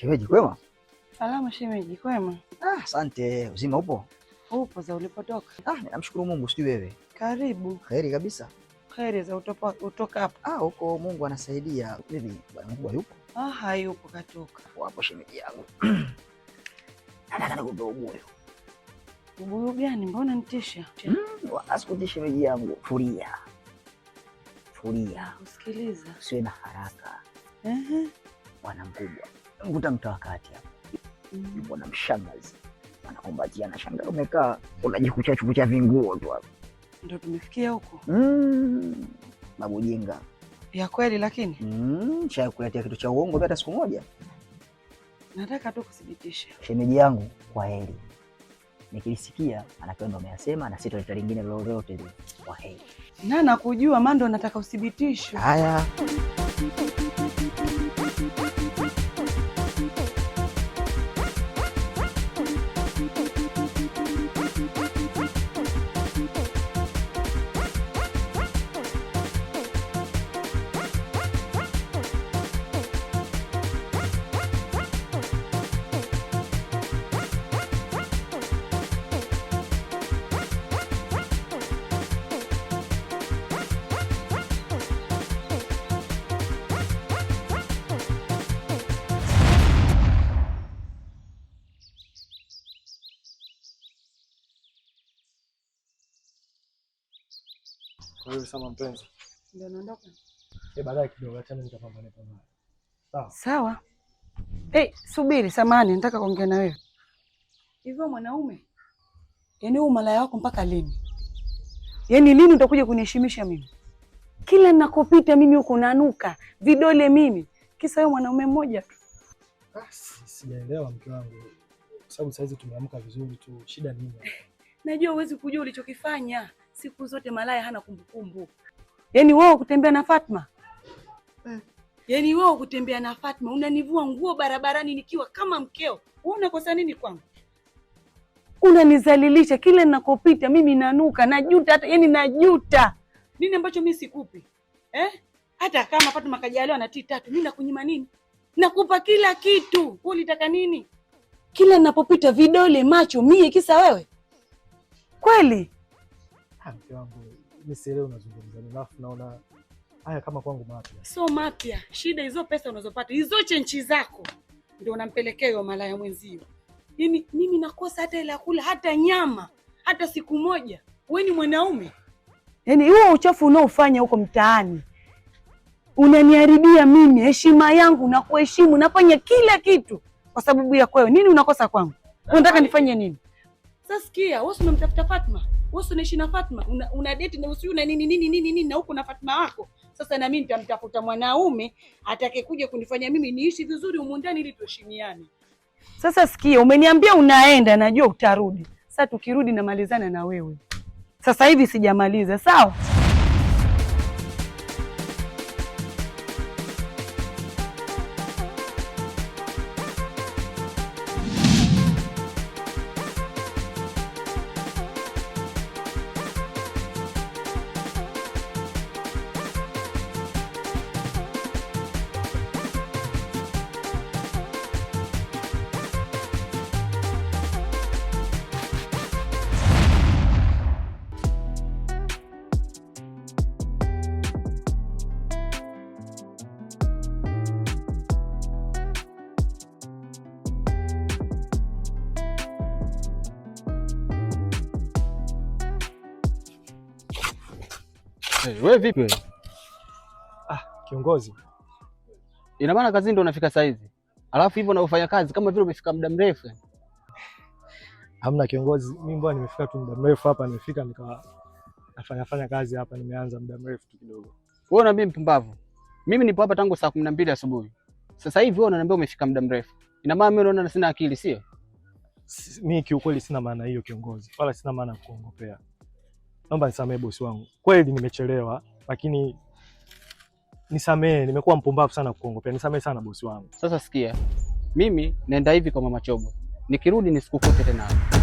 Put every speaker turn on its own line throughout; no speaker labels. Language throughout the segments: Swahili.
Shemeji kwema?
Salama shemeji, kwema?
Asante. Uzima upo?
Upo za ulipotoka?
Namshukuru Mungu, sijui wewe.
Karibu.
Kheri kabisa.
Kheri za utoka hapo?
Huko Mungu anasaidia. Vipi, bwana mkubwa yupo?
Hayupo, katoka.
Wapo shemeji yangu. Nataka nikupe ubuyu.
Ubuyu gani? Mbona nitisha?
Asikutishe shemeji yangu. Tulia.
Usikiliza.
Usiwe na haraka. Bwana mkubwa. Mkuta mtu wakati hapa. Yupo na mshangazi. Wanakumbatiana, shangaa umekaa unajikucha vinguo tu hapa.
Ndio tumefikia huko.
Babu jinga.
Ya kweli lakini?
Cha kuletea kitu cha uongo hata siku moja.
Nataka tu kudhibitisha.
Shemeji yangu, kwa heri. Nikilisikia anakwenda ameyasema na sita lingine lolote lile. Kwa heri.
Na nakujua Mando, nataka uthibitisho.
Haya.
Kwa hiyo sama mpenzi.
Ndio naondoka.
Baadaye kidogo achana nitapambana pamoja. Sawa.
Sawa. Subiri, samahani, nataka kuongea na wewe. Hivyo mwanaume, yaani wewe malaya wako mpaka lini? Yaani lini utakuja kuniheshimisha mimi? Kila ninakopita mimi huko nanuka vidole mimi. Kisa wewe mwanaume mmoja tu.
Sijaelewa mke wangu. Kwa sababu saizi tumeamka vizuri tu. Shida nini?
Najua huwezi kujua ulichokifanya. Siku zote malaya hana kumbukumbu. Yaani wewe kutembea na Fatma? Yaani wewe kutembea na Fatma unanivua nguo barabarani nikiwa kama mkeo. Wewe unakosa nini kwangu? Unanizalilisha kila ninakopita mimi nanuka, najuta hata najuta. Nini ambacho mimi sikupi? Hata kama Fatma kajaliwa na T3, mimi nakunyima nini? Nakupa kila kitu. Wewe ulitaka nini? Kila ninapopita vidole macho mie kisa wewe? Kweli?
Mke wangu, mimi sielewi unazungumza nini. Alafu naona haya kama kwangu mapya.
So mapya. Shida hizo pesa unazopata, hizo chenchi zako ndio unampelekea yule malaya mwenzio. Yaani mimi nakosa hata ile kula hata nyama hata siku moja. Wewe ni mwanaume? Yaani huo uchafu unaofanya huko mtaani unaniharibia mimi heshima yangu na kuheshimu, nafanya kila kitu kwa sababu ya wewe. Nini unakosa kwangu? Unataka nifanye nini? Sasa sikia, wewe unamtafuta Fatma. Wewe unaishi na Fatma, una date na usiu na nini na huko na Fatma wako. Sasa na mimi nitamtafuta mwanaume atakayekuja kunifanya mimi niishi vizuri humu ndani ili tuheshimiane. Sasa sikia, umeniambia unaenda, najua utarudi. Sasa tukirudi namalizana na wewe. Sasa hivi sijamaliza, sawa?
Wewe vipi wewe?
Kiongozi.
Ina maana kazi ndio unafika saa hizi? Alafu hivyo unaofanya kazi kama vile umefika muda mrefu.
Hamna kiongozi, mimi mbona nimefika tu muda mrefu hapa, nimefika nafanya kazi hapa, nimeanza muda mrefu tu kidogo.
Wewe unaambia mpumbavu. Mimi nipo hapa tangu saa 12 asubuhi. Sasa hivi wewe unaniambia umefika muda mrefu. Ina maana mimi naona sina akili, sio?
Mimi kiukweli sina maana hiyo kiongozi. Wala sina maana kuongopea. Naomba nisamee bosi wangu. Kweli nimechelewa, lakini nisamee, nimekuwa mpumbavu sana kuongopea. Nisamee sana bosi wangu.
Sasa sikia. Mimi naenda hivi kwa Mama Chobo. Nikirudi nisikukute tena hapa.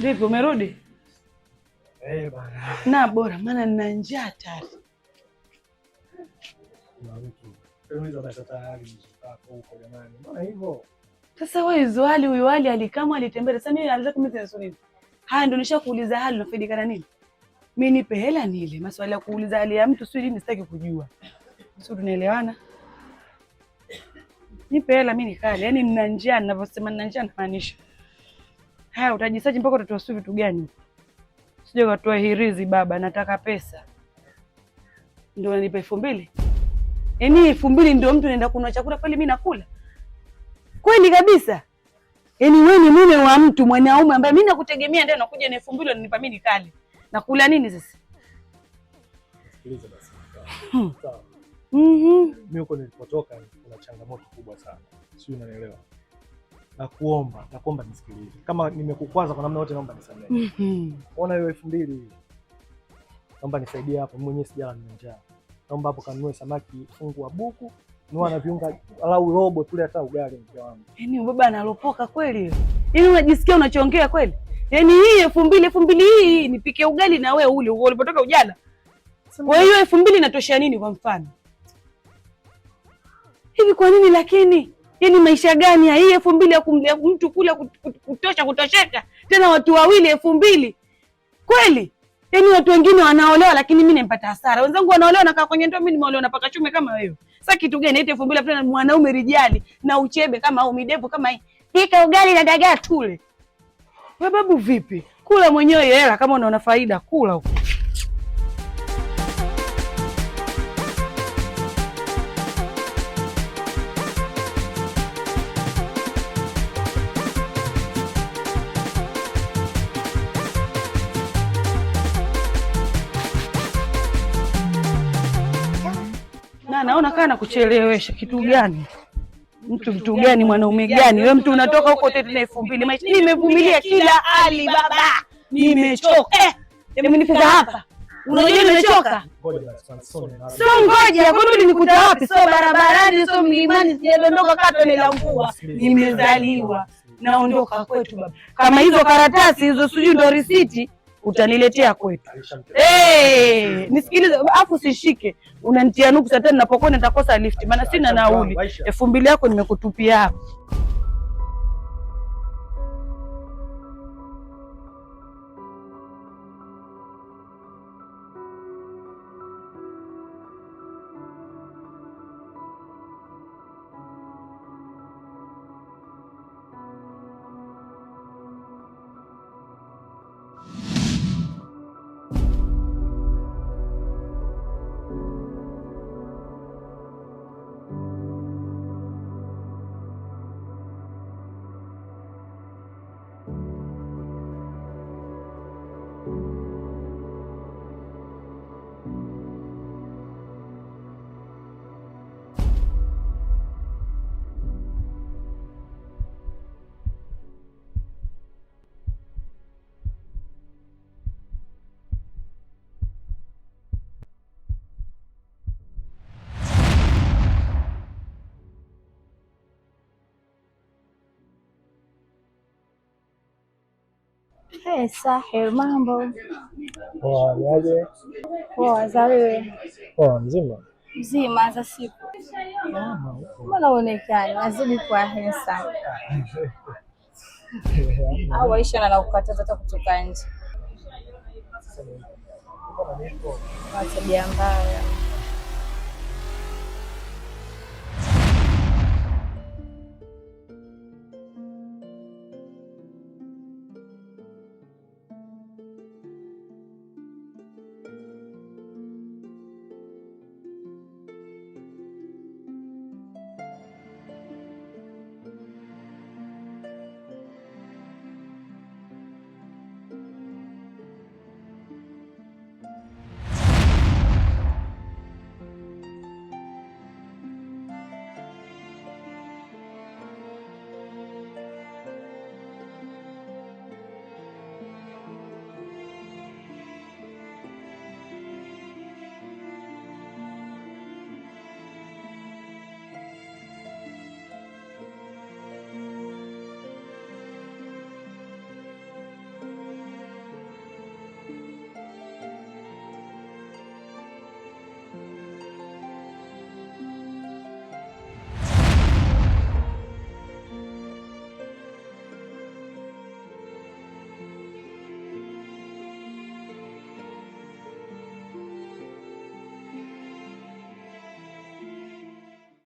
Vipi, umerudi?
Bana.
Na bora maana nina njaa tayari.
Mbona hivyo?
Sasa wewe hizo hali huyo hali alikama alitembea. Sasa mimi aliza kumeza nini? Haya ndio nishakuuliza hali unafaidika na nini? Mimi nipe hela nile. Maswali ya kuuliza hali ya mtu sio nini sitaki kujua. Sio tunaelewana? Nipe hela mimi nikale. Yaani nina njaa ninavyosema nina njaa namaanisha. Haya utajisaji mpaka utatoa sio vitu gani? Sije katoa hirizi baba, nataka pesa. Ndio unanipa 2000? Yaani 2000 ndio mtu anaenda kununua chakula pale mimi nakula? Kweli kabisa? Yaani wewe ni mume wa mtu mwanaume ambaye mimi nakutegemea ndio nakuja na 2000 unanipa mimi nikale. Nakula nini sasa?
Sikiliza basi. Sawa. Mimi huko nilipotoka kuna changamoto kubwa sana. Sio unanielewa? Nakuomba nisikilize. Kama nimekukwaza kwa namna yote naomba nisamehe. Ona hiyo 2000 hii. Naomba nisaidie hapo, mwenyewe sijala nina njaa. Naomba hapo kanunue samaki fungu wa buku, nunua na viunga alau robo tule hata ugali mke wangu.
Yaani baba analopoka kweli. Yaani unajisikia unachoongea kweli? Yaani hii 2000 hii nipike ugali na wewe ule ulipotoka ujana. Kwa hiyo 2000 inatosha nini kwa mfano? Hivi kwa nini lakini? Yaani maisha gani hii 2000 ya kumlea mtu kula kutosheka? Tena watu wawili 2000. Kweli? Yaani watu wengine wanaolewa lakini mimi nimpata hasara. Wenzangu wanaolewa na kaa kwenye ndoa, mimi nimeolewa na paka chume kama wewe. Sasa kitu gani eti 2000 tena mwanaume rijali na uchebe kama au midevu kama hii. Pika ugali na dagaa tule. Wewe babu vipi? Kula mwenyewe hela kama unaona faida kula huko. Naona kana kuchelewesha kitu gani? Mtu gani mwanaume gani? Wewe mtu unatoka huko tena 2000. Maisha nimevumilia kila hali baba. Nimechoka. Mimi nifika hapa. Unajua nimechoka? Sio ngoja, kwani ulinikuta wapi? Sio barabarani, sio mlimani, sijadondoka kata la mvua. Nimezaliwa. Naondoka kwetu baba. Kama hizo karatasi hizo sijui ndo risiti utaniletea kwetu. Nisikilize afu sishike. Unanitia nuksi tena ninapokuwa nitakosa lift maana sina nauli. 2000 yako nimekutupia hapo.
Hey, Sahel, mambo?
Poa, niaje?
Poa, za wewe?
Poa, mzima?
Mzima za siku. Mbona uonekani? Nazidi kuwa handsome. Au Aisha anakukataza hata kutoka nje? Tabia mbaya.